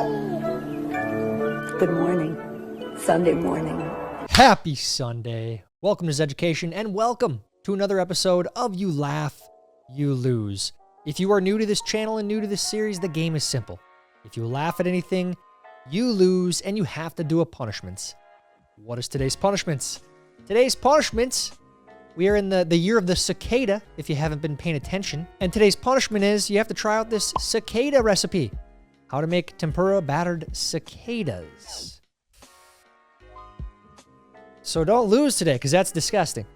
Good morning. Sunday morning. Happy Sunday. Welcome to Zeducation and welcome to another episode of You Laugh, You Lose. If you are new to this channel and new to this series, the game is simple. If you laugh at anything, you lose and you have to do a punishment. What is today's punishments? Today's punishments, we are in the year of the cicada, if you haven't been paying attention. And today's punishment is you have to try out this cicada recipe. How to make tempura battered cicadas. So don't lose today, because that's disgusting.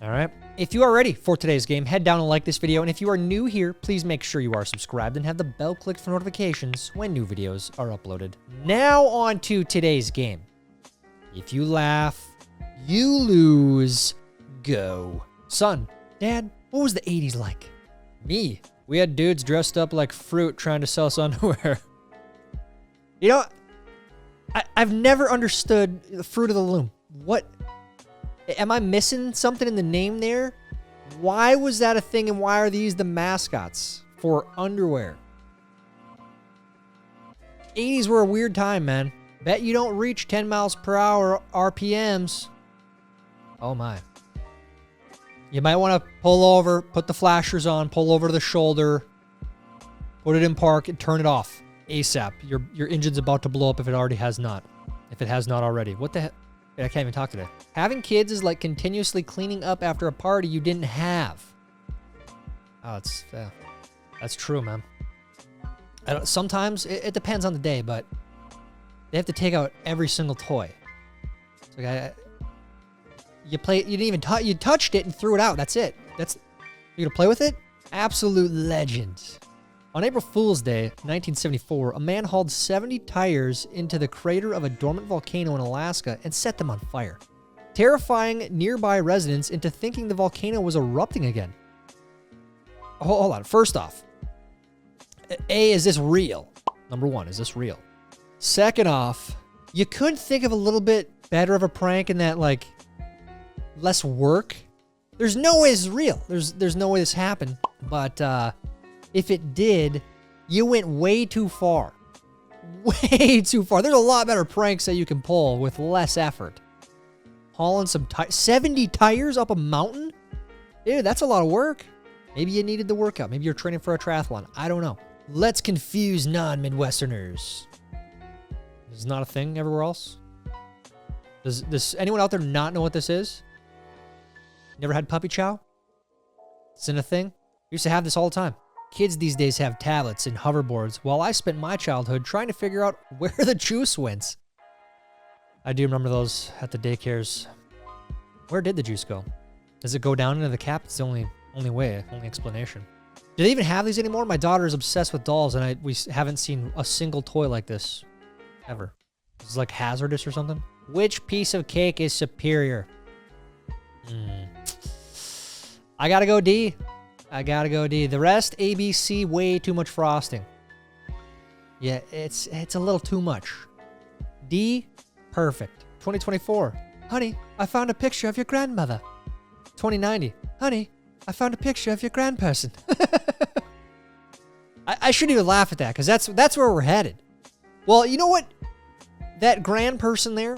All right? If you are ready for today's game, head down and like this video. And if you are new here, please make sure you are subscribed and have the bell clicked for notifications when new videos are uploaded. Now on to today's game. If you laugh, you lose. Go. Son, Dad, what was the 80s like? Me. We had dudes dressed up like fruit trying to sell us underwear. You know, I've never understood the fruit of the loom. What? Am I missing something in the name there? Why was that a thing and why are these the mascots for underwear? 80s were a weird time, man. Bet you don't reach 10 miles per hour RPMs. Oh my. You might want to pull over, put the flashers on, pull over to the shoulder, put it in park, and turn it off ASAP. Your engine's about to blow up if it already has not. If it has not already. What the heck? I can't even talk today. Having kids is like continuously cleaning up after a party you didn't have. Oh, that's true, man. Sometimes it depends on the day, but they have to take out every single toy. It's like you didn't even you touched it and threw it out. That's it. You gonna play with it? Absolute legend. On April Fool's Day, 1974, a man hauled 70 tires into the crater of a dormant volcano in Alaska and set them on fire, terrifying nearby residents into thinking the volcano was erupting again. Hold on. First off, A, is this real? Number one, is this real? Second off, you couldn't think of a little bit better of a prank in that, like, less work? There's no way this is real. There's no way this happened, but, if it did, you went way too far. Way too far. There's a lot better pranks that you can pull with less effort. Hauling some 70 tires up a mountain? Dude, that's a lot of work. Maybe you needed the workout. Maybe you're training for a triathlon. I don't know. Let's confuse non-Midwesterners. This is not a thing everywhere else? Does anyone out there not know what this is? Never had puppy chow? Isn't a thing? We used to have this all the time. Kids these days have tablets and hoverboards, while I spent my childhood trying to figure out where the juice went. I do remember those at the daycares. Where did the juice go? Does it go down into the cap? It's the only way, only explanation. Do they even have these anymore? My daughter is obsessed with dolls, and we haven't seen a single toy like this ever. This is like hazardous or something. Which piece of cake is superior? I gotta go D. The rest, A, B, C, way too much frosting. Yeah, it's a little too much. D, perfect. 2024. Honey, I found a picture of your grandmother. 2090. Honey, I found a picture of your grandperson. I shouldn't even laugh at that, because that's where we're headed. Well, you know what? That grandperson there,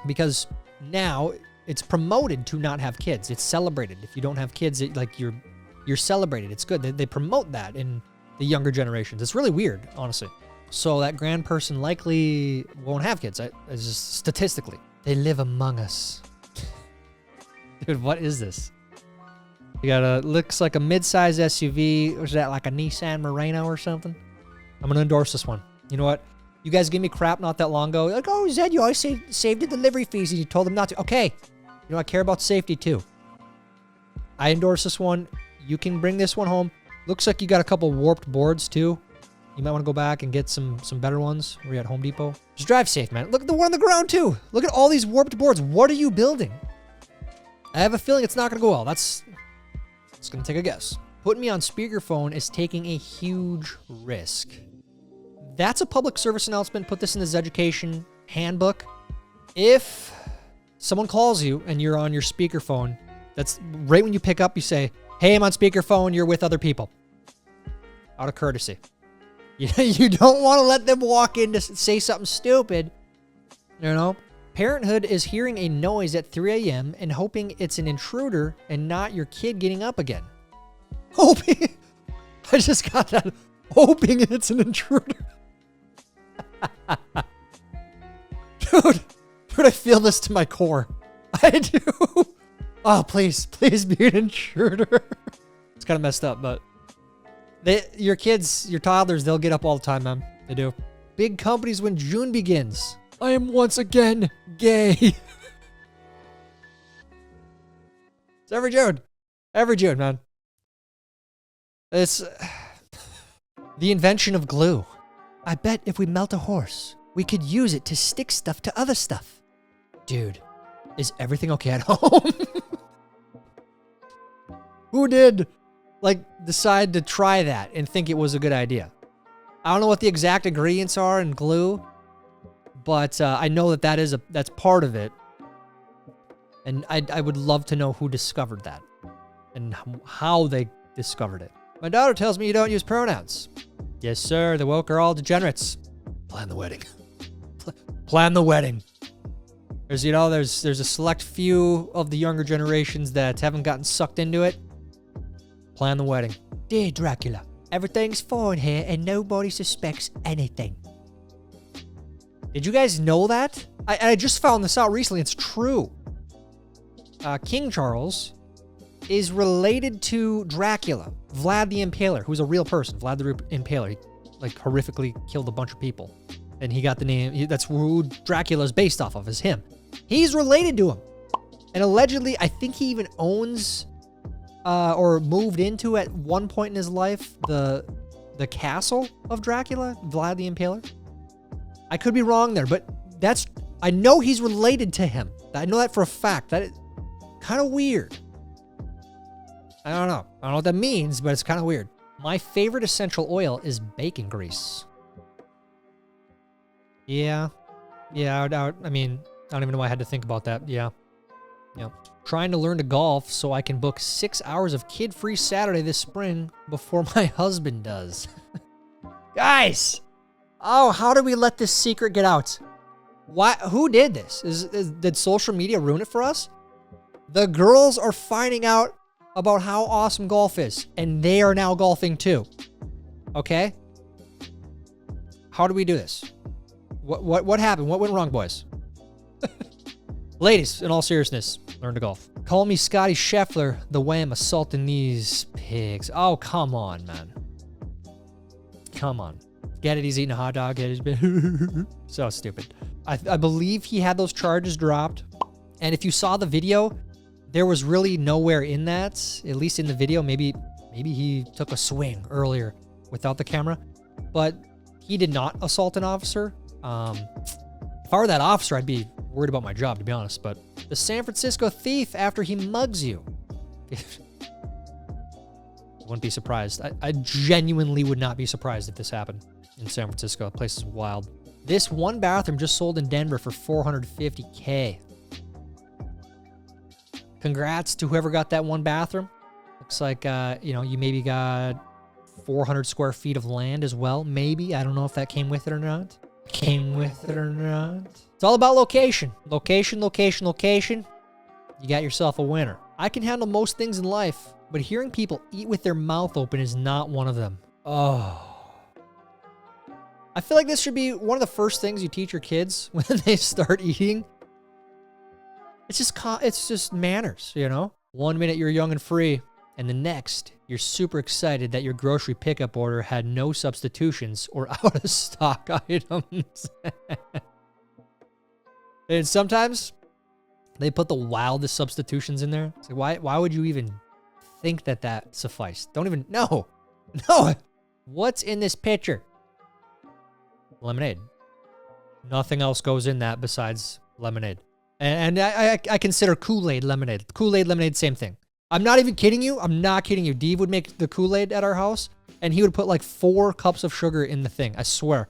because now it's promoted to not have kids. It's celebrated. If you don't have kids, you're celebrated. It's good. They promote that in the younger generations. It's really weird, honestly. So that grandperson likely won't have kids. It's just statistically. They live among us. Dude, what is this? You got looks like a mid-size SUV. Was that like a Nissan Murano or something? I'm going to endorse this one. You know what? You guys gave me crap not that long ago. Like, oh, Zed, you always saved the delivery fees and you told them not to. Okay. You know, I care about safety too. I endorse this one. You can bring this one home. Looks like you got a couple warped boards too. You might want to go back and get some better ones. We're at Home Depot. Just drive safe, man. Look at the one on the ground too. Look at all these warped boards. What are you building? I have a feeling it's not going to go well. It's going to take a guess. Putting me on speakerphone is taking a huge risk. That's a public service announcement. Put this in the Zeducation handbook. If someone calls you and you're on your speakerphone, that's right when you pick up, you say, hey, I'm on speakerphone. You're with other people. Out of courtesy. You don't want to let them walk in to say something stupid. You know? Parenthood is hearing a noise at 3 a.m. and hoping it's an intruder and not your kid getting up again. Hoping. I just got that. Hoping it's an intruder. Dude, I feel this to my core. I do. Oh, please be an intruder. It's kind of messed up, but your kids, your toddlers, they'll get up all the time, man. They do. Big companies when June begins. I am once again gay. It's every June. Every June, man. It's the invention of glue. I bet if we melt a horse, we could use it to stick stuff to other stuff. Dude, is everything okay at home? Who did, decide to try that and think it was a good idea? I don't know what the exact ingredients are in glue, but I know that's part of it. And I would love to know who discovered that and how they discovered it. My daughter tells me you don't use pronouns. Yes, sir. The woke are all degenerates. Plan the wedding. Plan the wedding. There's a select few of the younger generations that haven't gotten sucked into it. Plan the wedding. Dear Dracula, everything's fine here and nobody suspects anything. Did you guys know that? I just found this out recently. It's true. King Charles is related to Dracula, Vlad the Impaler, who's a real person. Vlad the Impaler, he horrifically killed a bunch of people, and he got the name. That's who Dracula is based off of. Is him. He's related to him, and allegedly, I think he even owns, or moved into at one point in his life the castle of Dracula, Vlad the Impaler. I could be wrong there, but I know he's related to him. I know that for a fact. That is kind of weird. I don't know what that means, but it's kind of weird. My favorite essential oil is bacon grease. Yeah. I mean, I don't even know why I had to think about that. Yeah. Trying to learn to golf so I can book 6 hours of kid-free Saturday this spring before my husband does. Guys! Oh, how did we let this secret get out? Why? Who did this? Did social media ruin it for us? The girls are finding out about how awesome golf is, and they are now golfing too. Okay? How do we do this? What happened? What went wrong, boys? Ladies, in all seriousness, learn to golf. Call me Scotty Scheffler the way I'm assaulting these pigs. Oh, come on, man. Come on. Get it, he's eating a hot dog. So stupid. I believe he had those charges dropped. And if you saw the video, there was really nowhere in that, at least in the video. Maybe he took a swing earlier without the camera, but he did not assault an officer. If I were that officer, I'd be worried about my job, to be honest. But the San Francisco thief after he mugs you. Wouldn't be surprised. I genuinely would not be surprised if this happened in San Francisco. The place is wild. This one bathroom just sold in Denver for $450K. Congrats to whoever got that one bathroom. Looks like, you maybe got 400 square feet of land as well. Maybe. I don't know if that came with it or not. It's all about location. Location. You got yourself a winner. I can handle most things in life, but hearing people eat with their mouth open is not one of them. Oh. I feel like this should be one of the first things you teach your kids when they start eating. It's just manners, you know? 1 minute you're young and free, and the next you're super excited that your grocery pickup order had no substitutions or out of stock items. And sometimes they put the wildest substitutions in there. It's like, why would you even think that sufficed? Don't even, no. What's in this pitcher? Lemonade. Nothing else goes in that besides lemonade. And I consider Kool-Aid lemonade. Kool-Aid lemonade, same thing. I'm not even kidding you. I'm not kidding you. Dave would make the Kool-Aid at our house, and he would put like 4 cups of sugar in the thing. I swear.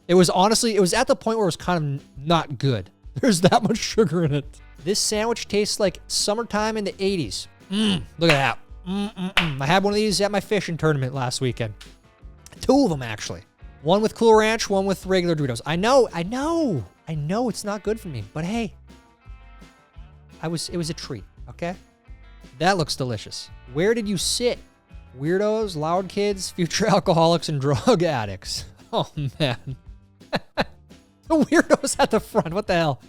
It was at the point where it was kind of not good. There's that much sugar in it. This sandwich tastes like summertime in the 80s. Look at that. I had one of these at my fishing tournament last weekend. 2 of them, actually. One with Cool Ranch, one with regular Doritos. I know it's not good for me, but hey, it was a treat, okay? That looks delicious. Where did you sit? Weirdos, loud kids, future alcoholics, and drug addicts. Oh, man. The weirdos at the front. What the hell?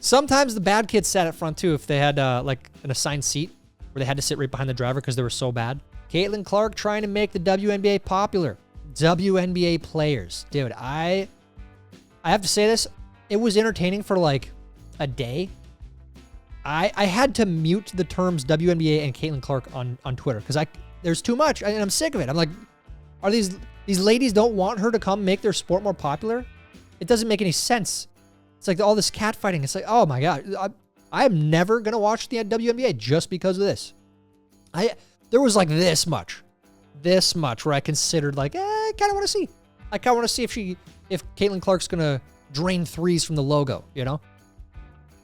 Sometimes the bad kids sat at front, too, if they had, like, an assigned seat where they had to sit right behind the driver because they were so bad. Caitlin Clark trying to make the WNBA popular. WNBA players. Dude, I have to say this. It was entertaining for, like, a day. I had to mute the terms WNBA and Caitlin Clark on Twitter because there's too much, and I'm sick of it. I'm like, are these ladies don't want her to come make their sport more popular? It doesn't make any sense. It's like all this catfighting. It's like, oh my God, I am never going to watch the WNBA just because of this. There was like this much where I considered like, I kind of want to see. I kind of want to see if Caitlin Clark's going to drain threes from the logo, you know?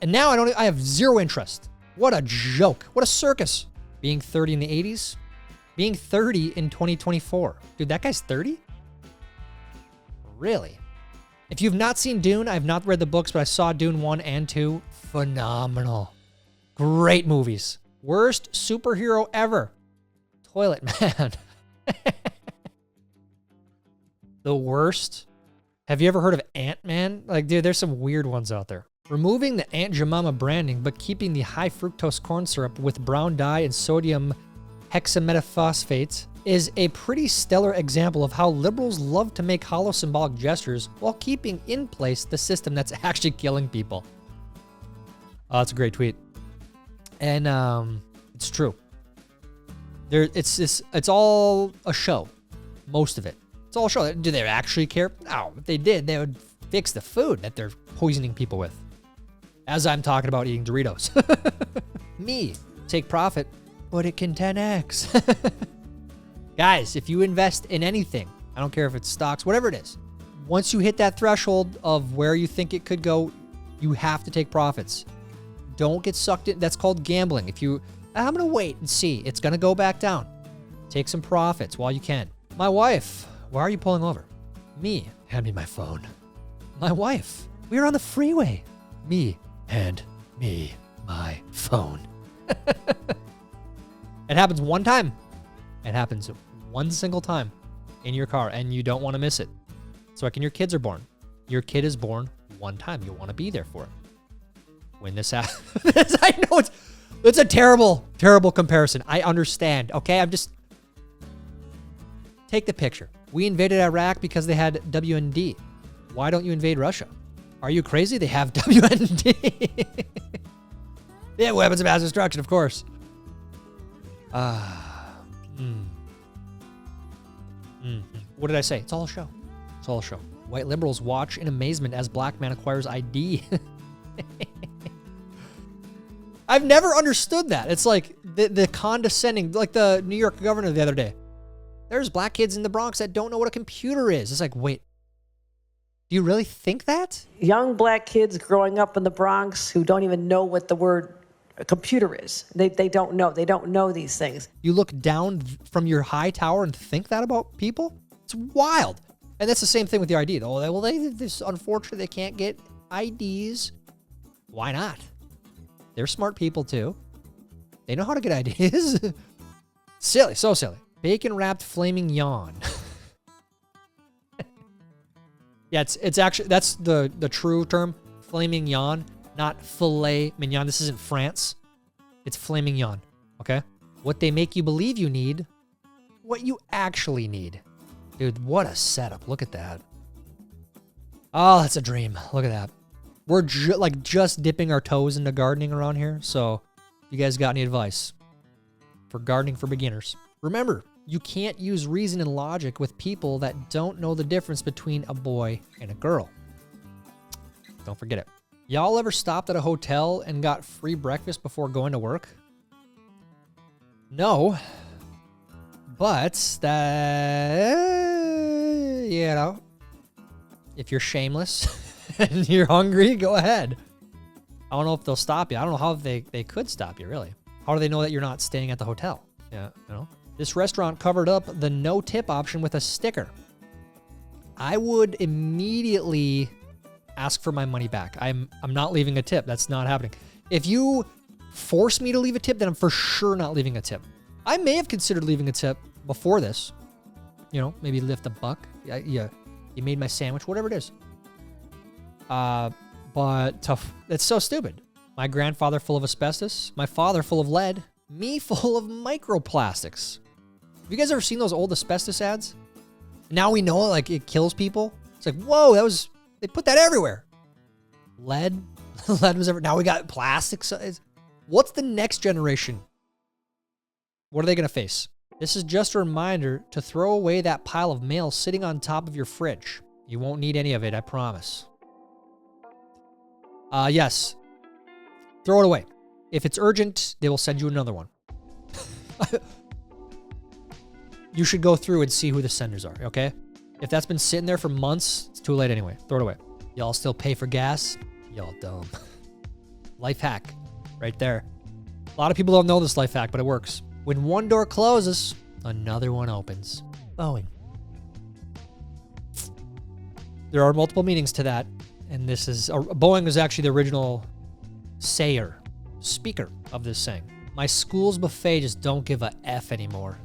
And now I have zero interest. What a joke. What a circus. Being 30 in the 80s, being 30 in 2024. Dude, that guy's 30? Really? If you've not seen Dune, I have not read the books, but I saw Dune 1 and 2. Phenomenal. Great movies. Worst superhero ever. Toilet Man. The worst. Have you ever heard of Ant-Man? Like, dude, there's some weird ones out there. Removing the Aunt Jemima branding, but keeping the high fructose corn syrup with brown dye and sodium hexametaphosphates is a pretty stellar example of how liberals love to make hollow symbolic gestures while keeping in place the system that's actually killing people. Oh, that's a great tweet. And it's true. It's all a show. Most of it. It's all a show. Do they actually care? No. If they did, they would fix the food that they're poisoning people with. As I'm talking about eating Doritos. Me. Take profit, but it can 10x. Guys, if you invest in anything, I don't care if it's stocks, whatever it is, once you hit that threshold of where you think it could go, you have to take profits. Don't get sucked in. That's called gambling. I'm going to wait and see. It's going to go back down. Take some profits while you can. My wife. Why are you pulling over? Me. Hand me my phone. My wife. We were on the freeway. Me. Hand me my phone. It happens one time. It happens one single time in your car, and you don't want to miss it. So like when your kids are born, your kid is born one time. You'll want to be there for it. When this happens, I know it's a terrible, terrible comparison. I understand. Okay, take the picture. We invaded Iraq because they had WND. Why don't you invade Russia? Are you crazy? They have WND. They have weapons of mass destruction, of course. What did I say? It's all a show. It's all a show. White liberals watch in amazement as black man acquires ID. I've never understood that. It's like the condescending, like the New York governor the other day. There's black kids in the Bronx that don't know what a computer is. It's like, wait, do you really think that? Young black kids growing up in the Bronx who don't even know what the word computer is. They don't know. They don't know these things. You look down from your high tower and think that about people? It's wild. And that's the same thing with the ID. Oh, well, this unfortunate they can't get IDs. Why not? They're smart people too. They know how to get IDs. Silly, so silly. Bacon wrapped flaming yawn. Yeah, it's actually, that's the true term, flaming yawn, not filet mignon. This isn't France. It's flaming yawn, okay? What they make you believe you need, what you actually need. Dude, what a setup. Look at that. Oh, that's a dream. Look at that. We're just dipping our toes into gardening around here, so if you guys got any advice for gardening for beginners, remember, you can't use reason and logic with people that don't know the difference between a boy and a girl. Don't forget it. Y'all ever stopped at a hotel and got free breakfast before going to work? No. But that, you know, if you're shameless and you're hungry, go ahead. I don't know if they'll stop you. I don't know how they could stop you, really. How do they know that you're not staying at the hotel? Yeah, you know. This restaurant covered up the no tip option with a sticker. I would immediately ask for my money back. I'm not leaving a tip. That's not happening. If you force me to leave a tip, then I'm for sure not leaving a tip. I may have considered leaving a tip before this. You know, maybe lift a buck. Yeah, you made my sandwich, whatever it is. But tough. It's so stupid. My grandfather full of asbestos, my father full of lead, me full of microplastics. Have you guys ever seen those old asbestos ads? Now we know like it kills people. It's like, whoa, they put that everywhere. Lead was ever. Now we got plastics. What's the next generation? What are they gonna face? This is just a reminder to throw away that pile of mail sitting on top of your fridge. You won't need any of it, I promise. Yes. Throw it away. If it's urgent, they will send you another one. You should go through and see who the senders are, okay? If that's been sitting there for months, it's too late anyway. Throw it away. Y'all still pay for gas? Y'all dumb. Life hack right there. A lot of people don't know this life hack, but it works. When one door closes, another one opens. Boeing. There are multiple meanings to that, and this is Boeing was actually the original speaker of this saying. My school's buffet just don't give a F anymore.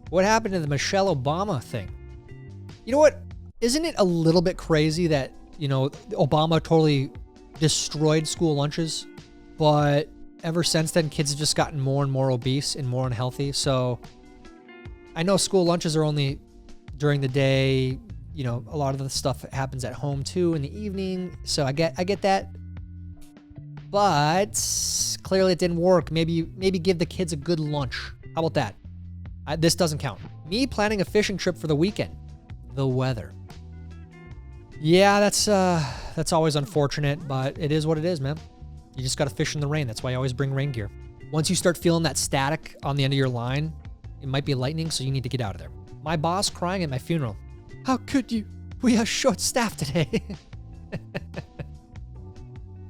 What happened to the Michelle Obama thing? You know what? Isn't it a little bit crazy that, you know, Obama totally destroyed school lunches, but ever since then, kids have just gotten more and more obese and more unhealthy. So I know school lunches are only during the day. You know, a lot of the stuff happens at home too in the evening. So I get that. But clearly it didn't work. Maybe give the kids a good lunch. How about that? This doesn't count. Me planning a fishing trip for the weekend. The weather. Yeah, that's always unfortunate, but it is what it is, man. You just got to fish in the rain. That's why I always bring rain gear. Once you start feeling that static on the end of your line, it might be lightning, so you need to get out of there. My boss crying at my funeral. How could you? We are short-staffed today.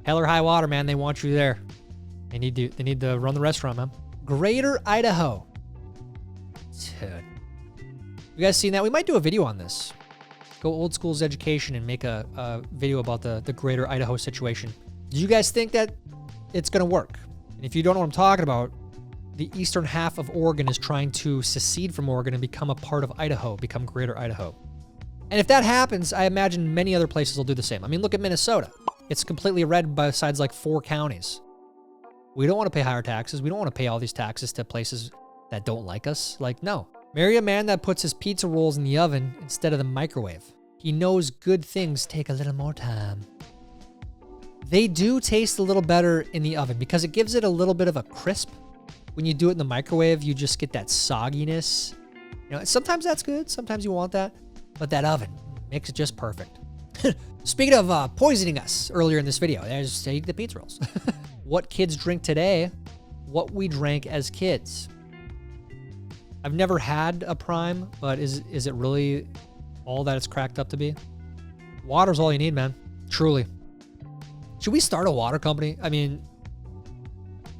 Hell or high water, man. They want you there. They need to run the restaurant, man. Greater Idaho. Dude. You guys seen that? We might do a video on this. Go old school Zeducation and make a video about the greater Idaho situation. Do you guys think that it's going to work? And if you don't know what I'm talking about, the eastern half of Oregon is trying to secede from Oregon and become a part of Idaho, become greater Idaho. And if that happens, I imagine many other places will do the same. I mean, look at Minnesota. It's completely red besides like 4 counties. We don't want to pay higher taxes. We don't want to pay all these taxes to places that don't like us. Like, no. Marry a man that puts his pizza rolls in the oven instead of the microwave. He knows good things take a little more time. They do taste a little better in the oven because it gives it a little bit of a crisp. When you do it in the microwave, you just get that sogginess. You know, sometimes that's good. Sometimes you want that. But that oven makes it just perfect. Speaking of poisoning us earlier in this video, there's take the pizza rolls. What kids drink today, what we drank as kids. I've never had a Prime, but is it really all that it's cracked up to be? Water's all you need, man. Truly. Should we start a water company? I mean,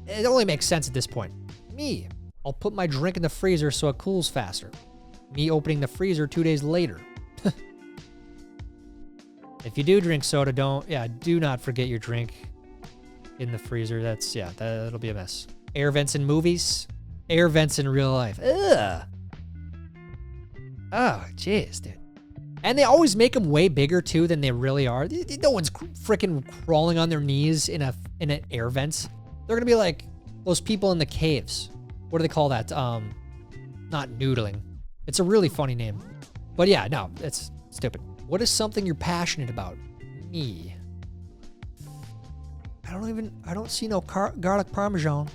it only makes sense at this point. Me, I'll put my drink in the freezer so it cools faster. Me opening the freezer 2 days later. If you do drink soda, do not forget your drink in the freezer. That'll be a mess. Air vents in movies, air vents in real life. Ugh. Oh, jeez, dude. And they always make them way bigger too than they really are. No one's freaking crawling on their knees in an air vent. They're gonna be like those people in the caves. What do they call that? Not noodling. It's a really funny name. But yeah, no, it's stupid. What is something you're passionate about? Me. I don't see no garlic parmesan.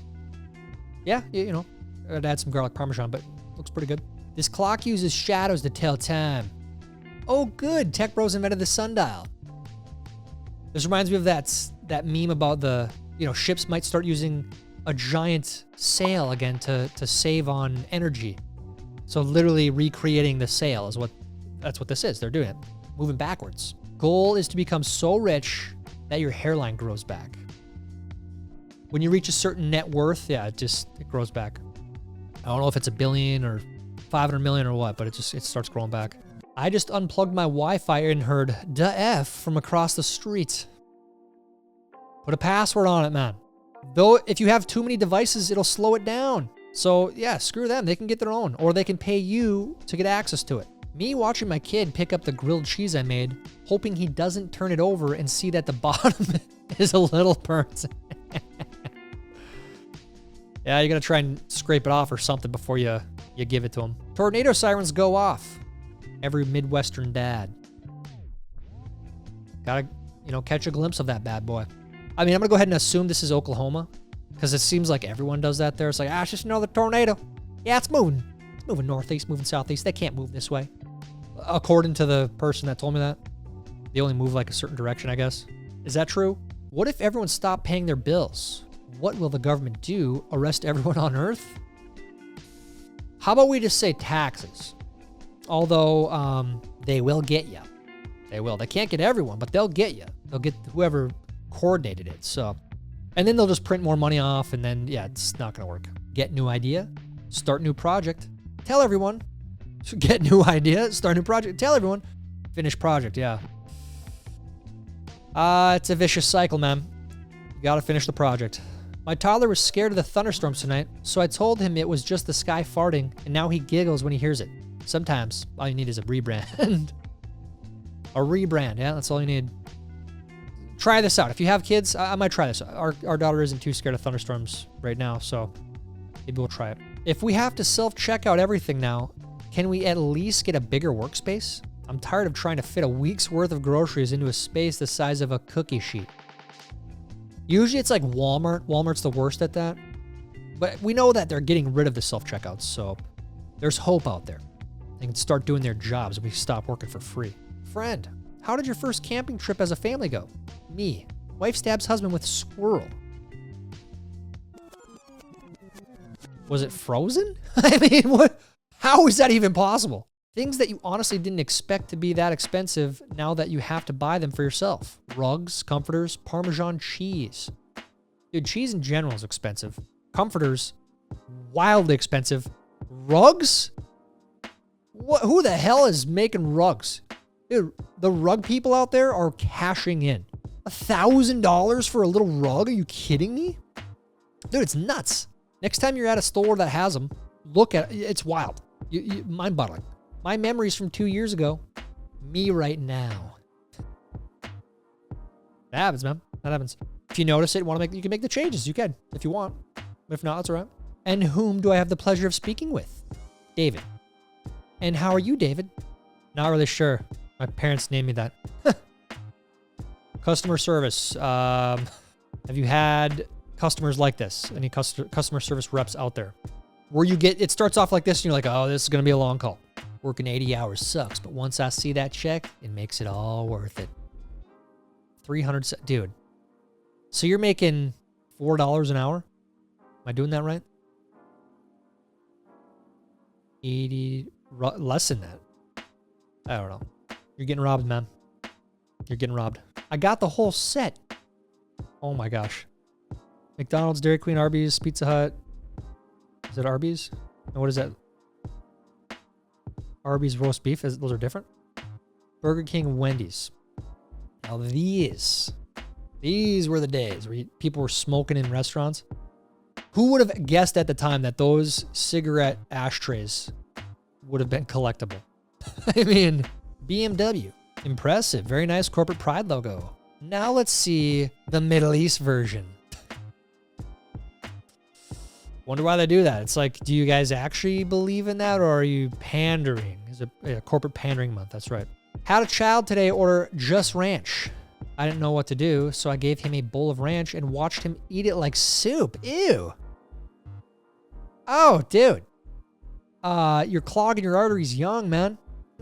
Yeah, you know, I'd add some garlic parmesan, but looks pretty good. This clock uses shadows to tell time. Oh, good. Tech Bros invented the sundial. This reminds me of that meme about ships might start using a giant sail again to save on energy. So literally recreating the sail that's what this is. They're doing it. Moving backwards. Goal is to become so rich that your hairline grows back. When you reach a certain net worth, it grows back. I don't know if it's $1 billion or 500 million or what, but it starts growing back. I just unplugged my Wi-Fi and heard "da F" from across the street. Put a password on it, man. Though, if you have too many devices, it'll slow it down. So, yeah, screw them. They can get their own. Or they can pay you to get access to it. Me watching my kid pick up the grilled cheese I made, hoping he doesn't turn it over and see that the bottom is a little burnt. Yeah, you gotta try and scrape it off or something before you give it to him. Tornado sirens go off. Every Midwestern dad. Gotta, catch a glimpse of that bad boy. I mean, I'm gonna go ahead and assume this is Oklahoma, because it seems like everyone does that there. It's like, it's just another tornado. Yeah, it's moving. It's moving northeast, moving southeast. They can't move this way. According to the person that told me that. They only move like a certain direction, I guess. Is that true? What if everyone stopped paying their bills? What will the government do? Arrest everyone on Earth? How about we just say taxes? Although, they will get you. They will. They can't get everyone, but they'll get you. They'll get whoever coordinated it. So, and then they'll just print more money off, and then, yeah, it's not going to work. Get new idea. Start new project. Tell everyone. Get new idea. Start new project. Tell everyone. Finish project, yeah. It's a vicious cycle, man. You got to finish the project. My toddler was scared of the thunderstorms tonight, so I told him it was just the sky farting, and now he giggles when he hears it. Sometimes all you need is a rebrand. A rebrand, yeah, that's all you need. Try this out. If you have kids, I might try this. Our daughter isn't too scared of thunderstorms right now, so maybe we'll try it. If we have to self-check out everything now, can we at least get a bigger workspace? I'm tired of trying to fit a week's worth of groceries into a space the size of a cookie sheet. Usually it's like Walmart. Walmart's the worst at that. But we know that they're getting rid of the self-checkouts, so there's hope out there. They can start doing their jobs and we stop working for free. Friend, how did your first camping trip as a family go? Me. Wife stabs husband with squirrel. Was it frozen? I mean, what? How is that even possible? Things that you honestly didn't expect to be that expensive now that you have to buy them for yourself. Rugs, comforters, Parmesan cheese. Dude, cheese in general is expensive. Comforters, wildly expensive. Rugs? What? Who the hell is making rugs? Dude, the rug people out there are cashing in. $1,000 for a little rug? Are you kidding me? Dude, it's nuts. Next time you're at a store that has them, look at it. It's wild. Mind-boggling. My memories from 2 years ago. Me right now. That happens, man. That happens. If you notice it, you can make the changes. You can, if you want. If not, that's all right. And whom do I have the pleasure of speaking with? David. And how are you, David? Not really sure. My parents named me that. Customer service. Have you had customers like this? Any customer service reps out there? Where it starts off like this and you're like, oh, this is going to be a long call. Working 80 hours sucks, but once I see that check, it makes it all worth it. 300, dude. So you're making $4 an hour? Am I doing that right? 80, less than that. I don't know. You're getting robbed, man. You're getting robbed. I got the whole set. Oh my gosh. McDonald's, Dairy Queen, Arby's, Pizza Hut. Is it Arby's? And what is that? Arby's roast beef. Those are different. Burger King, Wendy's. Now these were the days where people were smoking in restaurants. Who would have guessed at the time that those cigarette ashtrays would have been collectible? I mean, BMW. Impressive. Very nice corporate pride logo. Now let's see the Middle East version. Wonder why they do that. It's like, do you guys actually believe in that, or are you pandering? Is it a corporate pandering month? That's right. Had a child today order just ranch. I didn't know what to do, so I gave him a bowl of ranch and watched him eat it like soup. Ew. Oh, dude. You're clogging your arteries young, man.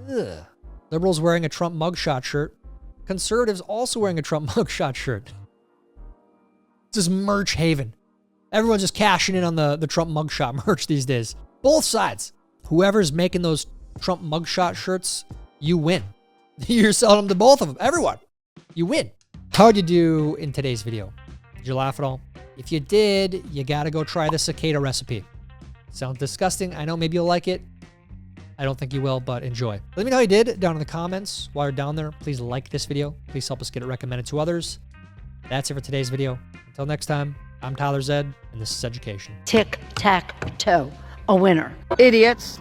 Ugh. Liberals wearing a Trump mugshot shirt. Conservatives also wearing a Trump mugshot shirt. This is merch haven. Everyone's just cashing in on the Trump mugshot merch these days. Both sides. Whoever's making those Trump mugshot shirts, you win. You're selling them to both of them. Everyone. You win. How'd you do in today's video? Did you laugh at all? If you did, you gotta go try the cicada recipe. Sounds disgusting. I know maybe you'll like it. I don't think you will, but enjoy. Let me know how you did down in the comments. While you're down there, please like this video. Please help us get it recommended to others. That's it for today's video. Until next time, I'm Tyler Zed, and this is Zeducation. Tic-tac-toe. A winner. Idiots.